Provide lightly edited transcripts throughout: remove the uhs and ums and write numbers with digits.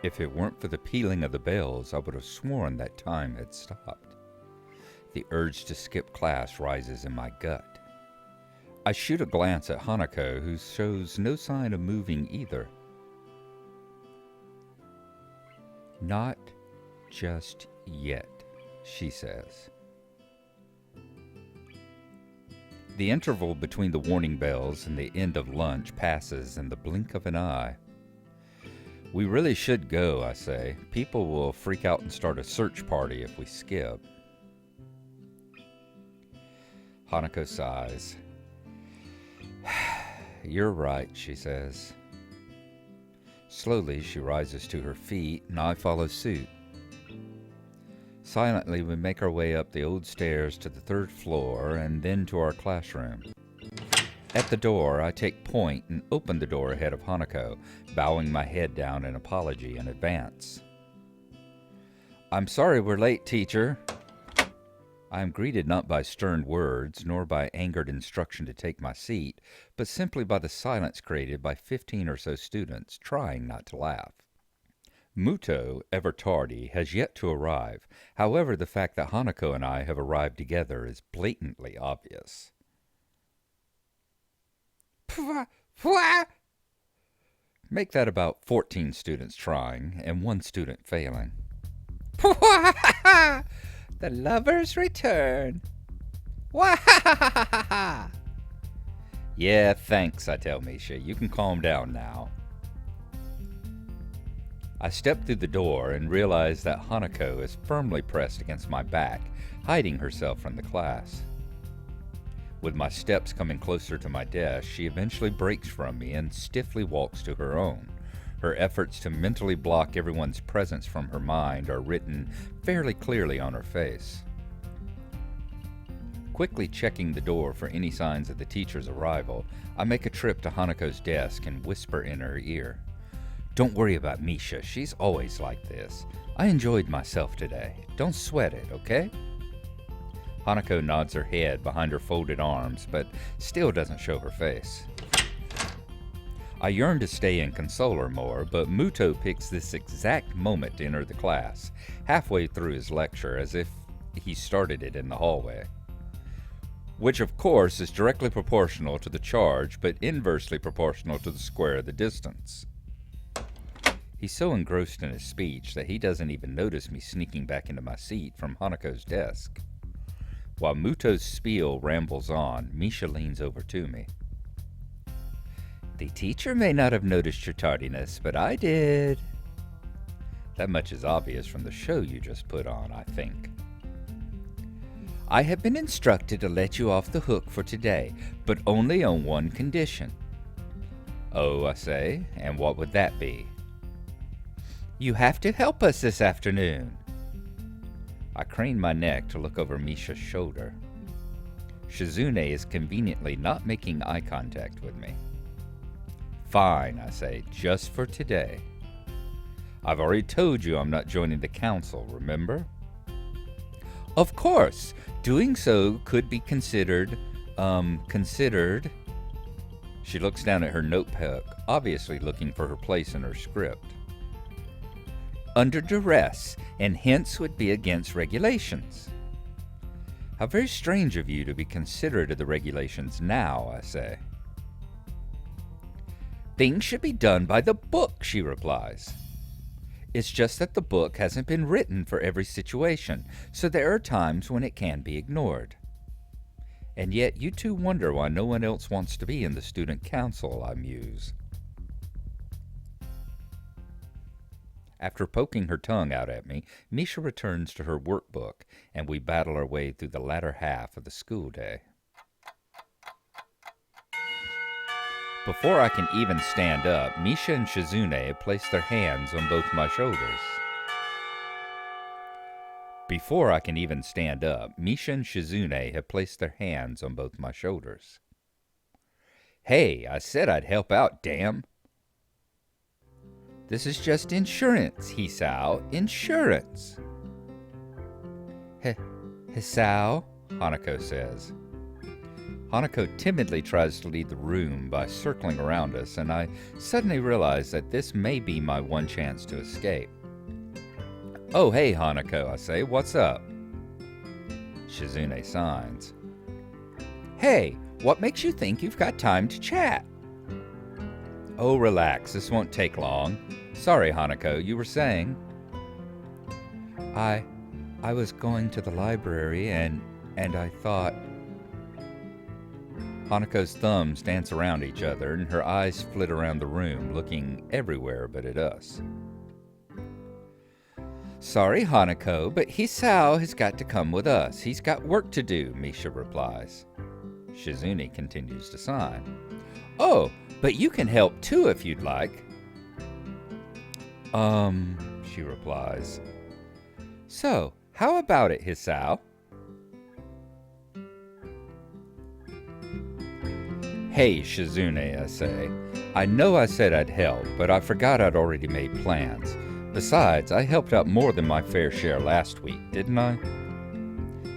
If it weren't for the pealing of the bells, I would have sworn that time had stopped. The urge to skip class rises in my gut. I shoot a glance at Hanako, who shows no sign of moving either. "Not just yet," she says. The interval between the warning bells and the end of lunch passes in the blink of an eye. "We really should go," I say. "People will freak out and start a search party if we skip." Hanako sighs. "You're right," she says. Slowly, she rises to her feet, and I follow suit. Silently, we make our way up the old stairs to the 3rd floor and then to our classroom. At the door, I take point and open the door ahead of Hanako, bowing my head down in apology in advance. "I'm sorry we're late, teacher." I am greeted not by stern words, nor by angered instruction to take my seat, but simply by the silence created by 15 or so students, trying not to laugh. Muto, ever tardy, has yet to arrive. However, the fact that Hanako and I have arrived together is blatantly obvious. Make that about 14 students trying, and 1 student failing. "The lovers return." "Yeah, thanks," I tell Misha. "You can calm down now." I step through the door and realize that Hanako is firmly pressed against my back, hiding herself from the class. With my steps coming closer to my desk, she eventually breaks from me and stiffly walks to her own. Her efforts to mentally block everyone's presence from her mind are written fairly clearly on her face. Quickly checking the door for any signs of the teacher's arrival, I make a trip to Hanako's desk and whisper in her ear. "Don't worry about Misha, she's always like this. I enjoyed myself today. Don't sweat it, okay?" Hanako nods her head behind her folded arms, but still doesn't show her face. I yearn to stay and console her more, but Muto picks this exact moment to enter the class, halfway through his lecture, as if he started it in the hallway. Which, of course, is directly proportional to the charge, but inversely proportional to the square of the distance. He's so engrossed in his speech that he doesn't even notice me sneaking back into my seat from Hanako's desk. While Muto's spiel rambles on, Misha leans over to me. "The teacher may not have noticed your tardiness, but I did." That much is obvious from the show you just put on, I think. "I have been instructed to let you off the hook for today, but only on one condition." "Oh," I say, "and what would that be?" "You have to help us this afternoon." I crane my neck to look over Misha's shoulder. Shizune is conveniently not making eye contact with me. "Fine," I say, "just for today. I've already told you I'm not joining the council, remember?" "Of course, doing so could be considered. She looks down at her notebook, obviously looking for her place in her script. "Under duress, and hence would be against regulations." "How very strange of you to be considerate of the regulations now," I say. "Things should be done by the book," she replies. "It's just that the book hasn't been written for every situation, so there are times when it can be ignored. And yet you two wonder why no one else wants to be in the student council," I muse. After poking her tongue out at me, Misha returns to her workbook, and we battle our way through the latter half of the school day. Before I can even stand up, Misha and Shizune place their hands on both my shoulders. Before I can even stand up, Misha and Shizune have placed their hands on both my shoulders. "Hey, I said I'd help out, damn." "This is just insurance, Hisao, insurance." "Hisao," Hanako says. Hanako timidly tries to leave the room by circling around us, and I suddenly realize that this may be my one chance to escape. "Oh, hey, Hanako," I say. "What's up?" Shizune signs. "Hey, what makes you think you've got time to chat?" "Oh, relax. This won't take long. Sorry, Hanako, you were saying?" I was going to the library and I thought..." Hanako's thumbs dance around each other and her eyes flit around the room, looking everywhere but at us. "Sorry, Hanako, but Hisao has got to come with us. He's got work to do," Misha replies. Shizune continues to sign. "Oh, but you can help too if you'd like." She replies. "So, how about it, Hisao?" "Hey, Shizune," I say. "I know I said I'd help, but I forgot I'd already made plans. Besides, I helped out more than my fair share last week, didn't I?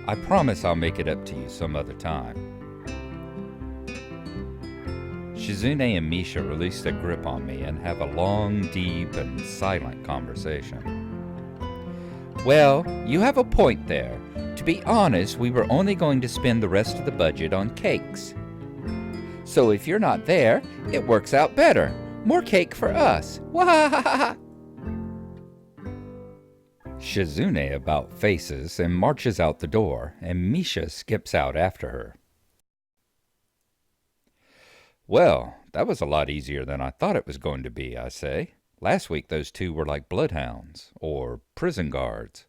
I promise I'll make it up to you some other time." Shizune and Misha release their grip on me and have a long, deep, and silent conversation. "Well, you have a point there. To be honest, we were only going to spend the rest of the budget on cakes. So if you're not there, it works out better. More cake for us. Wahahaha!" Shizune about faces and marches out the door, and Misha skips out after her. "Well, that was a lot easier than I thought it was going to be," I say. "Last week those two were like bloodhounds, or prison guards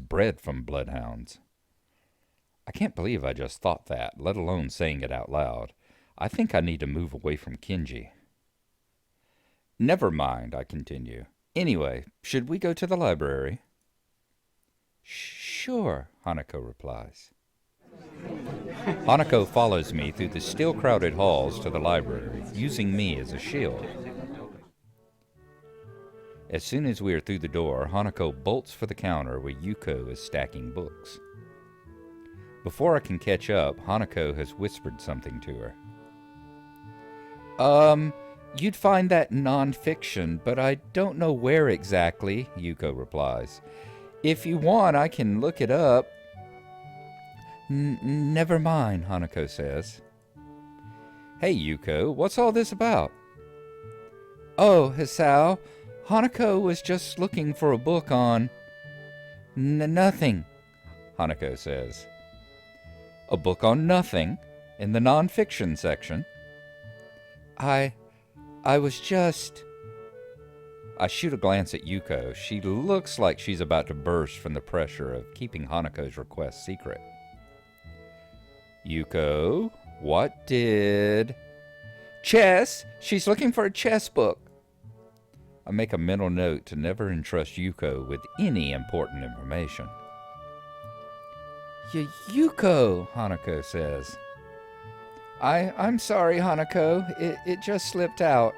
bred from bloodhounds." I can't believe I just thought that, let alone saying it out loud. I think I need to move away from Kenji. "Never mind," I continue. "Anyway, should we go to the library?" "Sure," Hanako replies. Hanako follows me through the still crowded halls to the library, using me as a shield. As soon as we are through the door, Hanako bolts for the counter where Yuko is stacking books. Before I can catch up, Hanako has whispered something to her. You'd find that non-fiction, but I don't know where exactly," Yuko replies. "If you want, I can look it up." Never mind," Hanako says. "Hey, Yuko, what's all this about?" "Oh, Hisao, Hanako was just looking for a book on..." Nothing," Hanako says. "A book on nothing? In the non-fiction section?" I was just..." I shoot a glance at Yuko. She looks like she's about to burst from the pressure of keeping Hanako's request secret. "Yuko, what did..." "Chess! She's looking for a chess book." I make a mental note to never entrust Yuko with any important information. Yuko," Hanako says. I'm sorry, Hanako. It just slipped out."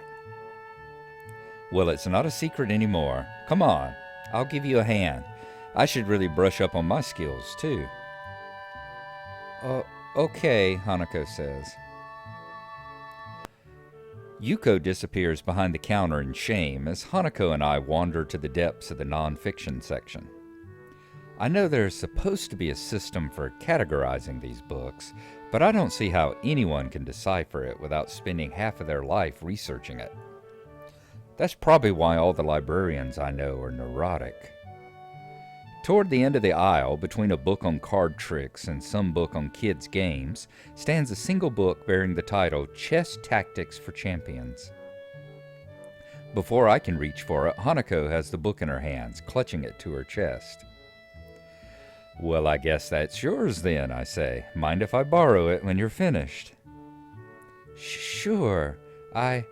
"Well, it's not a secret anymore. Come on, I'll give you a hand. I should really brush up on my skills, too." Okay," Hanako says. Yuko disappears behind the counter in shame as Hanako and I wander to the depths of the non-fiction section. I know there's supposed to be a system for categorizing these books, but I don't see how anyone can decipher it without spending half of their life researching it. That's probably why all the librarians I know are neurotic. Toward the end of the aisle, between a book on card tricks and some book on kids' games, stands a single book bearing the title Chess Tactics for Champions. Before I can reach for it, Hanako has the book in her hands, clutching it to her chest. "Well, I guess that's yours then," I say. "Mind if I borrow it when you're finished?" "Sure. I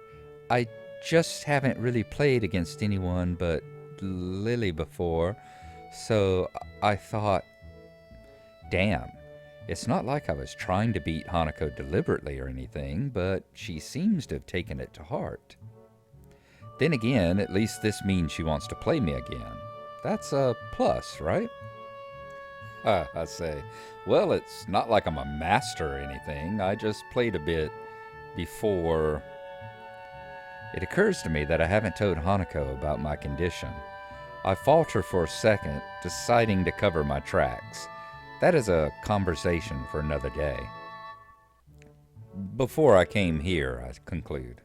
just haven't really played against anyone but Lilly before, so I thought..." Damn, it's not like I was trying to beat Hanako deliberately or anything, but she seems to have taken it to heart. Then again, at least this means she wants to play me again. That's a plus, right? I say. Well, it's not like I'm a master or anything. I just played a bit before. It occurs to me that I haven't told Hanako about my condition. I falter for a second, deciding to cover my tracks. That is a conversation for another day. Before I came here, I conclude.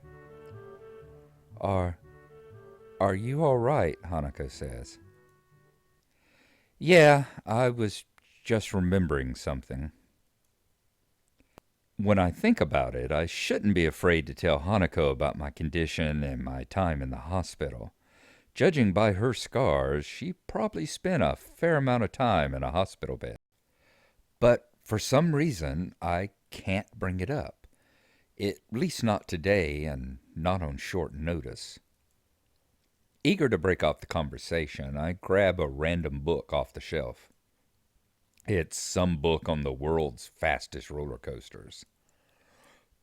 Are you all right? Hanako says. Yeah, I was just remembering something. When I think about it, I shouldn't be afraid to tell Hanako about my condition and my time in the hospital. Judging by her scars, she probably spent a fair amount of time in a hospital bed. But for some reason, I can't bring it up. At least not today and not on short notice. Eager to break off the conversation, I grab a random book off the shelf. It's some book on the world's fastest roller coasters.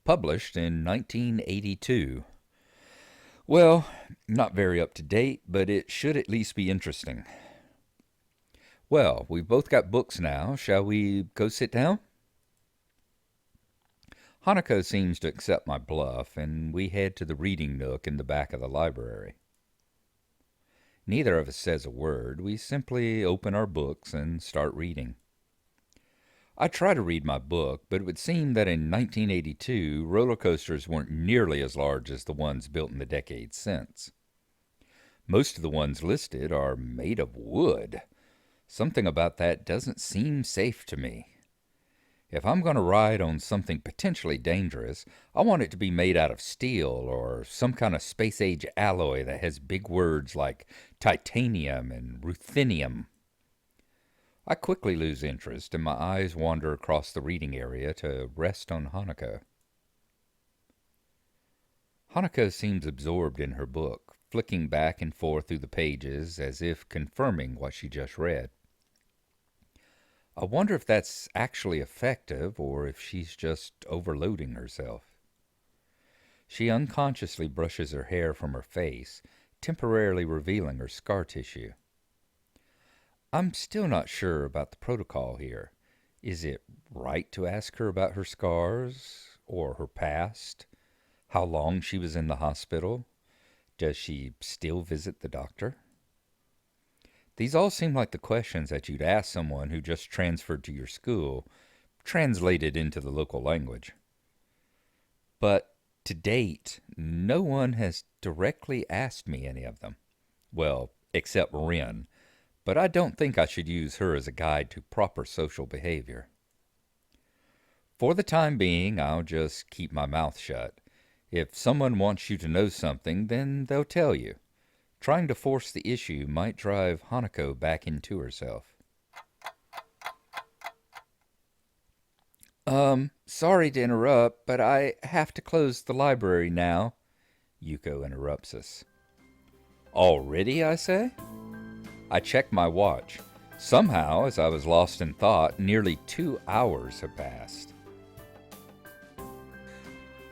Published in 1982. Well, not very up to date, but it should at least be interesting. Well, we've both got books now. Shall we go sit down? Hanako seems to accept my bluff, and we head to the reading nook in the back of the library. Neither of us says a word. We simply open our books and start reading. I try to read my book, but it would seem that in 1982, roller coasters weren't nearly as large as the ones built in the decades since. Most of the ones listed are made of wood. Something about that doesn't seem safe to me. If I'm going to ride on something potentially dangerous, I want it to be made out of steel or some kind of space-age alloy that has big words like titanium and ruthenium. I quickly lose interest and my eyes wander across the reading area to rest on Hanako. Hanako seems absorbed in her book, flicking back and forth through the pages as if confirming what she just read. I wonder if that's actually effective or if she's just overloading herself. She unconsciously brushes her hair from her face, temporarily revealing her scar tissue. I'm still not sure about the protocol here. Is it right to ask her about her scars or her past? How long she was in the hospital? Does she still visit the doctor? These all seem like the questions that you'd ask someone who just transferred to your school, translated into the local language. But to date, no one has directly asked me any of them. Well, except Rin, but I don't think I should use her as a guide to proper social behavior. For the time being, I'll just keep my mouth shut. If someone wants you to know something, then they'll tell you. Trying to force the issue might drive Hanako back into herself. Sorry to interrupt, but I have to close the library now, Yuko interrupts us. Already, I say? I check my watch. Somehow, as I was lost in thought, nearly 2 hours have passed.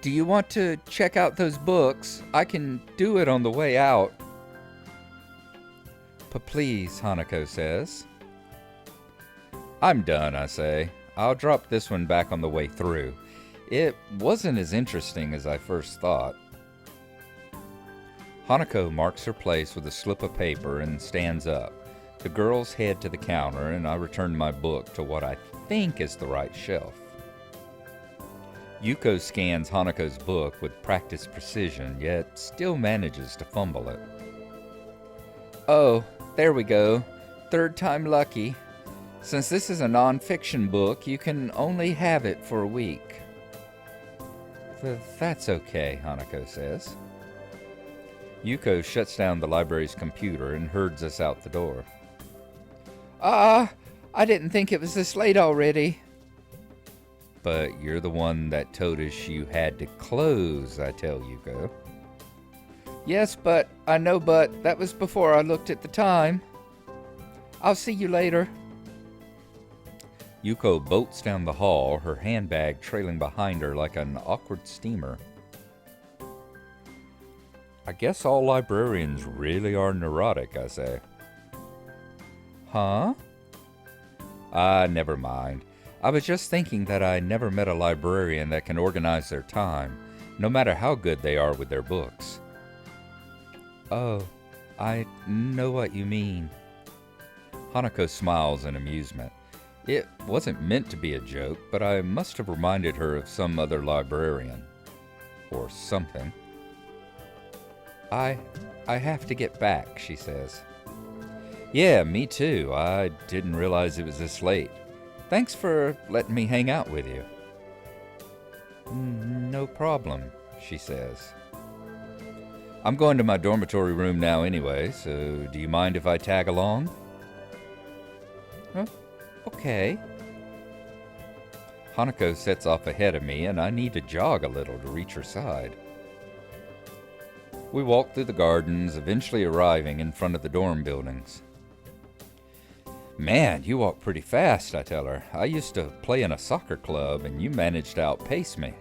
Do you want to check out those books? I can do it on the way out. Please, Hanako says. I'm done, I say. I'll drop this one back on the way through. It wasn't as interesting as I first thought. Hanako marks her place with a slip of paper and stands up. The girls head to the counter and I return my book to what I think is the right shelf. Yuko scans Hanako's book with practiced precision, yet still manages to fumble it. Oh, there we go. Third time lucky. Since this is a non-fiction book, you can only have it for a week. That's okay, Hanako says. Yuko shuts down the library's computer and herds us out the door. I didn't think it was this late already. But you're the one that told us you had to close, I tell Yuko. Yes, but that was before I looked at the time. I'll see you later. Yuko bolts down the hall, her handbag trailing behind her like an awkward steamer. I guess all librarians really are neurotic, I say. Huh? Ah, never mind. I was just thinking that I never met a librarian that can organize their time, no matter how good they are with their books. Oh, I know what you mean. Hanako smiles in amusement. It wasn't meant to be a joke, but I must have reminded her of some other librarian. Or something. I have to get back, she says. Yeah, me too. I didn't realize it was this late. Thanks for letting me hang out with you. No problem, she says. I'm going to my dormitory room now anyway, so do you mind if I tag along? Okay. Hanako sets off ahead of me, and I need to jog a little to reach her side. We walk through the gardens, eventually arriving in front of the dorm buildings. Man, you walk pretty fast, I tell her. I used to play in a soccer club, and you managed to outpace me.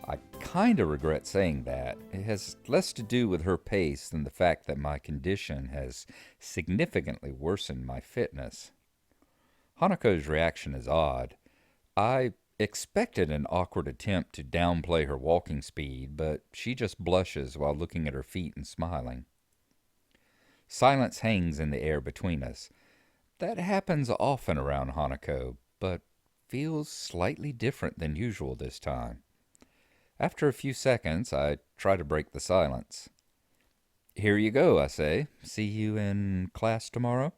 I kinda regret saying that. It has less to do with her pace than the fact that my condition has significantly worsened my fitness. Hanako's reaction is odd. I expected an awkward attempt to downplay her walking speed, but she just blushes while looking at her feet and smiling. Silence hangs in the air between us. That happens often around Hanako, but feels slightly different than usual this time. After a few seconds, I try to break the silence. Here you go, I say. See you in class tomorrow?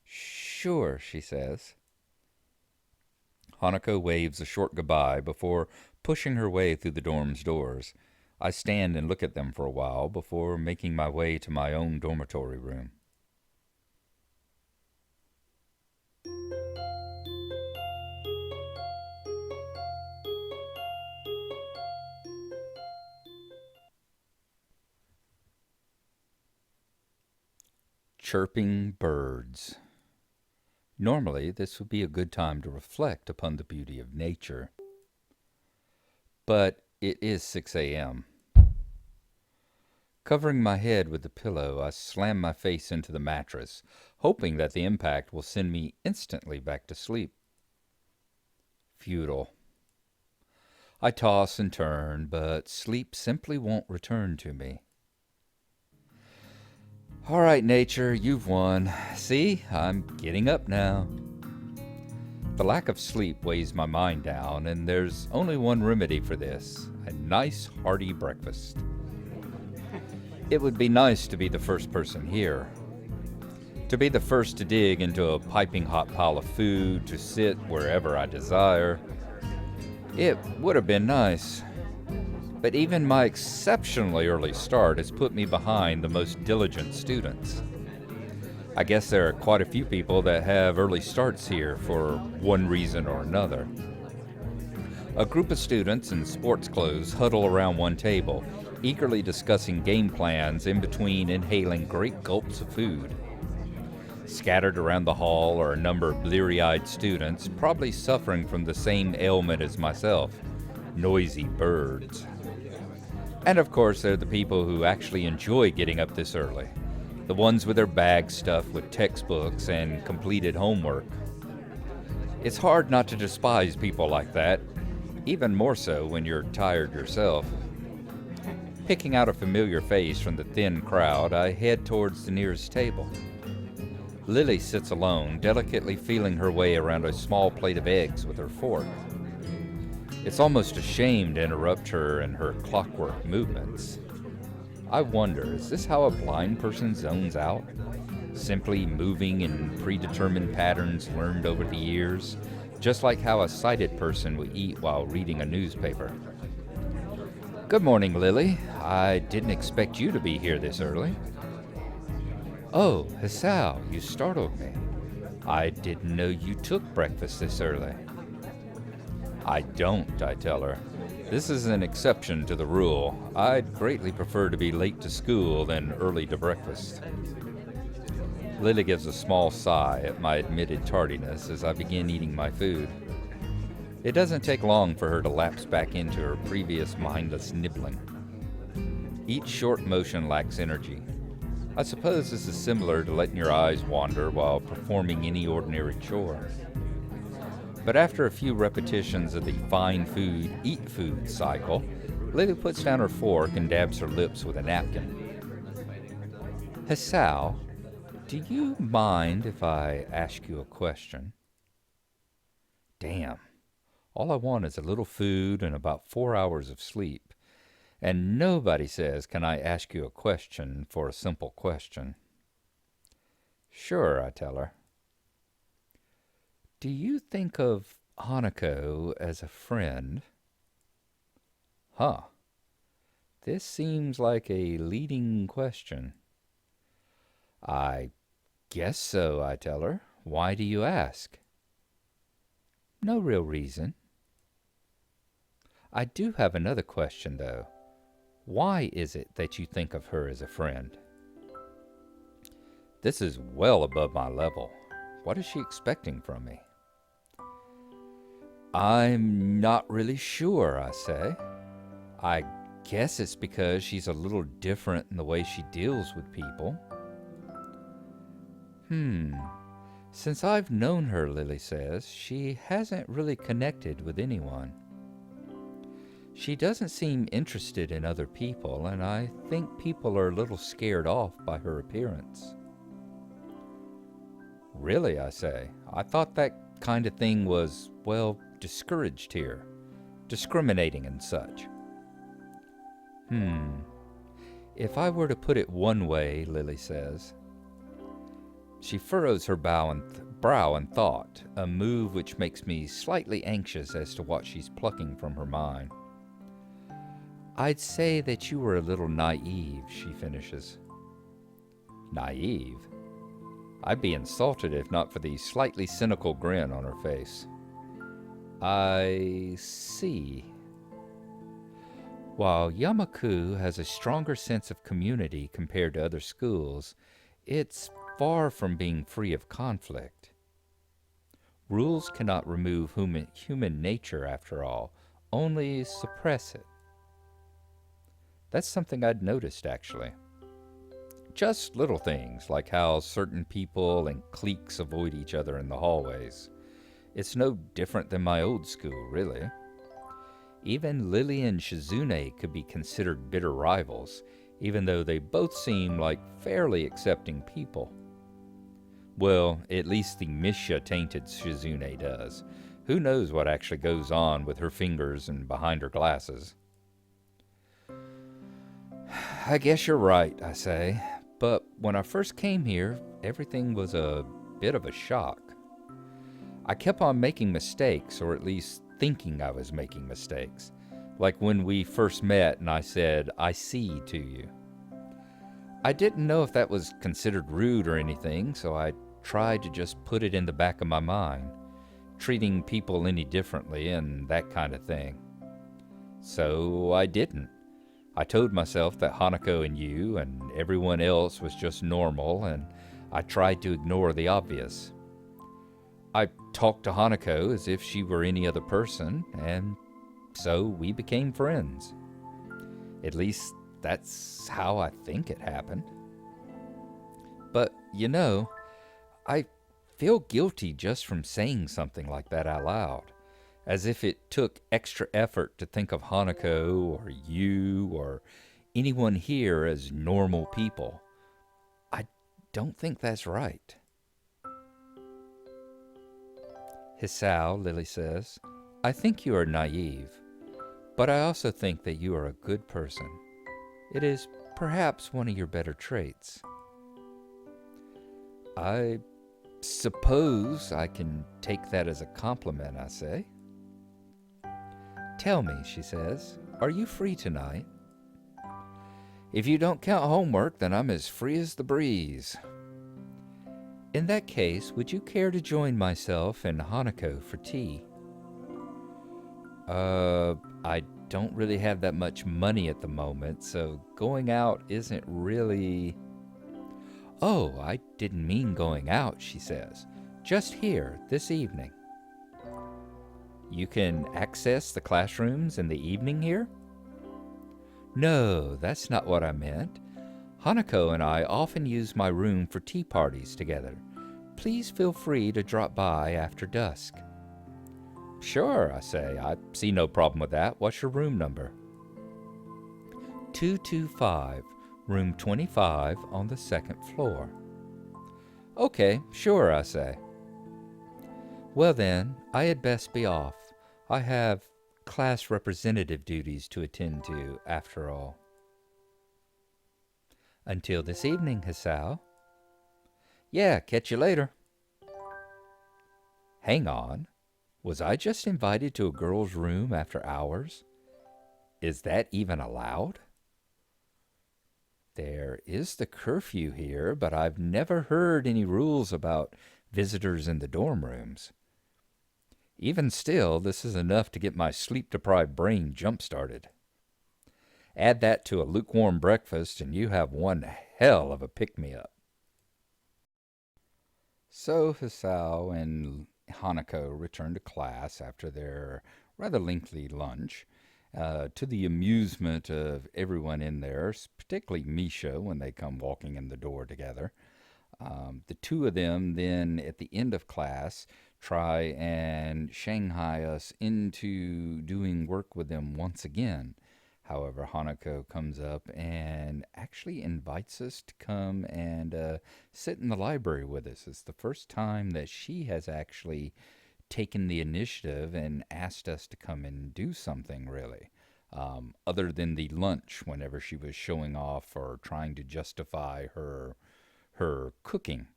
Sure, she says. Hanako waves a short goodbye before pushing her way through the dorm's doors. I stand and look at them for a while before making my way to my own dormitory room. Chirping birds. Normally, this would be a good time to reflect upon the beauty of nature. But it is 6 a.m. Covering my head with the pillow, I slam my face into the mattress, hoping that the impact will send me instantly back to sleep. Futile. I toss and turn, but sleep simply won't return to me. All right, nature, you've won. See, I'm getting up now. The lack of sleep weighs my mind down, and there's only one remedy for this: a nice, hearty breakfast. It would be nice to be the first person here. To be the first to dig into a piping hot pile of food, to sit wherever I desire. It would have been nice. But even my exceptionally early start has put me behind the most diligent students. I guess there are quite a few people that have early starts here for one reason or another. A group of students in sports clothes huddle around one table, eagerly discussing game plans in between inhaling great gulps of food. Scattered around the hall are a number of bleary-eyed students, probably suffering from the same ailment as myself: noisy birds. And of course, there are the people who actually enjoy getting up this early. The ones with their bags stuffed with textbooks and completed homework. It's hard not to despise people like that, even more so when you're tired yourself. Picking out a familiar face from the thin crowd, I head towards the nearest table. Lilly sits alone, delicately feeling her way around a small plate of eggs with her fork. It's almost a shame to interrupt her in her clockwork movements. I wonder, is this how a blind person zones out? Simply moving in predetermined patterns learned over the years, just like how a sighted person would eat while reading a newspaper. Good morning, Lilly. I didn't expect you to be here this early. Oh, Hisao, you startled me. I didn't know you took breakfast this early. I don't, I tell her. This is an exception to the rule. I'd greatly prefer to be late to school than early to breakfast. Lilly gives a small sigh at my admitted tardiness as I begin eating my food. It doesn't take long for her to lapse back into her previous mindless nibbling. Each short motion lacks energy. I suppose this is similar to letting your eyes wander while performing any ordinary chore. But after a few repetitions of the find food, eat food cycle, Lily puts down her fork and dabs her lips with a napkin. Hisao, do you mind if I ask you a question? Damn. All I want is a little food and about 4 hours of sleep. And nobody says, can I ask you a question for a simple question? Sure, I tell her. Do you think of Hanako as a friend? Huh. This seems like a leading question. I guess so, I tell her. Why do you ask? No real reason. I do have another question, though. Why is it that you think of her as a friend? This is well above my level. What is she expecting from me? I'm not really sure, I say. I guess it's because she's a little different in the way she deals with people. Since I've known her, Lily says, she hasn't really connected with anyone. She doesn't seem interested in other people, and I think people are a little scared off by her appearance. Really, I say. I thought that kind of thing was, well, discouraged here. Discriminating and such. If I were to put it one way, Lily says. She furrows her brow in thought, a move which makes me slightly anxious as to what she's plucking from her mind. I'd say that you were a little naive, she finishes. Naive? I'd be insulted if not for the slightly cynical grin on her face. I see. While Yamaku has a stronger sense of community compared to other schools, it's far from being free of conflict. Rules cannot remove human nature, after all, only suppress it. That's something I'd noticed, actually. Just little things, like how certain people and cliques avoid each other in the hallways. It's no different than my old school, really. Even Lilly and Shizune could be considered bitter rivals, even though they both seem like fairly accepting people. Well, at least the Misha-tainted Shizune does. Who knows what actually goes on with her fingers and behind her glasses? I guess you're right, I say. But when I first came here, everything was a bit of a shock. I kept on making mistakes, or at least thinking I was making mistakes. Like when we first met and I said, I see to you. I didn't know if that was considered rude or anything, so I tried to just put it in the back of my mind, treating people any differently and that kind of thing. So I didn't. I told myself that Hanako and you and everyone else was just normal, and I tried to ignore the obvious. I talked to Hanako as if she were any other person, and so we became friends. At least that's how I think it happened. But, you know, I feel guilty just from saying something like that out loud, as if it took extra effort to think of Hanako or you or anyone here as normal people. I don't think that's right. Hisao, Lily says, I think you are naive, but I also think that you are a good person. It is perhaps one of your better traits. I suppose I can take that as a compliment, I say. Tell me, she says, are you free tonight? If you don't count homework, then I'm as free as the breeze. In that case, would you care to join myself and Hanako for tea? I don't really have that much money at the moment, so going out isn't really... Oh, I didn't mean going out, she says. Just here, this evening. You can access the classrooms in the evening here? No, that's not what I meant. Hanako and I often use my room for tea parties together. Please feel free to drop by after dusk. Sure, I say. I see no problem with that. What's your room number? 225, room 25 on the second floor. Okay, sure, I say. Well then, I had best be off. I have class representative duties to attend to, after all. Until this evening, Hisao. Yeah, catch you later. Hang on. Was I just invited to a girl's room after hours? Is that even allowed? There is the curfew here, but I've never heard any rules about visitors in the dorm rooms. Even still, this is enough to get my sleep-deprived brain jump-started. Add that to a lukewarm breakfast, and you have one hell of a pick-me-up. So Hisao and Hanako return to class after their rather lengthy lunch, to the amusement of everyone in there, particularly Misha when they come walking in the door together. The two of them then, at the end of class, try and Shanghai us into doing work with them once again. However, Hanako comes up and actually invites us to come and sit in the library with us. It's the first time that she has actually taken the initiative and asked us to come and do something, really. Other than the lunch, whenever she was showing off or trying to justify her cooking.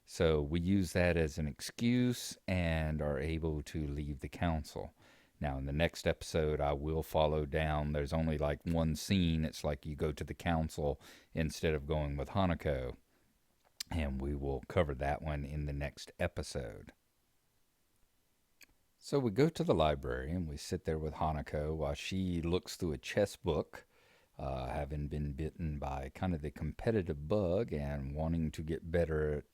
So we use that as an excuse and are able to leave the council. Now, in the next episode, I will follow down. There's only like one scene. It's like you go to the council instead of going with Hanako. And we will cover that one in the next episode. So we go to the library and we sit there with Hanako while she looks through a chess book, having been bitten by kind of the competitive bug and wanting to get better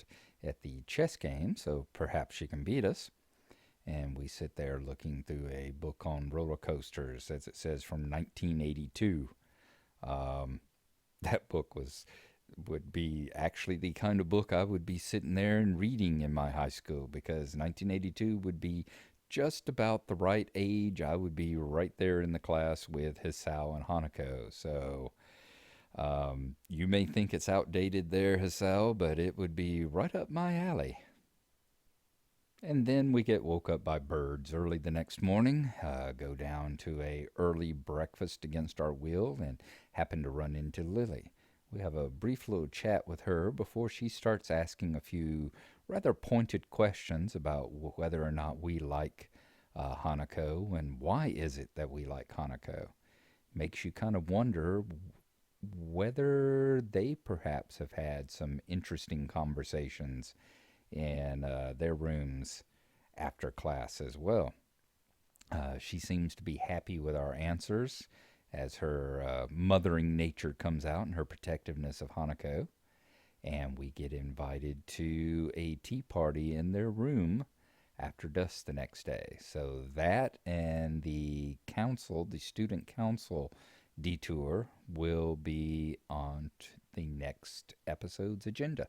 at the chess game, so perhaps she can beat us. And we sit there looking through a book on roller coasters, as it says, from 1982. That book would be actually the kind of book I would be sitting there and reading in my high school, because 1982 would be just about the right age. I would be right there in the class with Hisao and Hanako. So you may think it's outdated there, Hisao, but it would be right up my alley. And then we get woke up by birds early the next morning, go down to a early breakfast against our will, and happen to run into Lilly. We have a brief little chat with her before she starts asking a few rather pointed questions about whether or not we like Hanako, and why is it that we like Hanako. Makes you kind of wonder whether they perhaps have had some interesting conversations in their rooms after class as well. She seems to be happy with our answers as her mothering nature comes out and her protectiveness of Hanako. And we get invited to a tea party in their room after dusk the next day. So that and the council, the student council detour, will be on the next episode's agenda.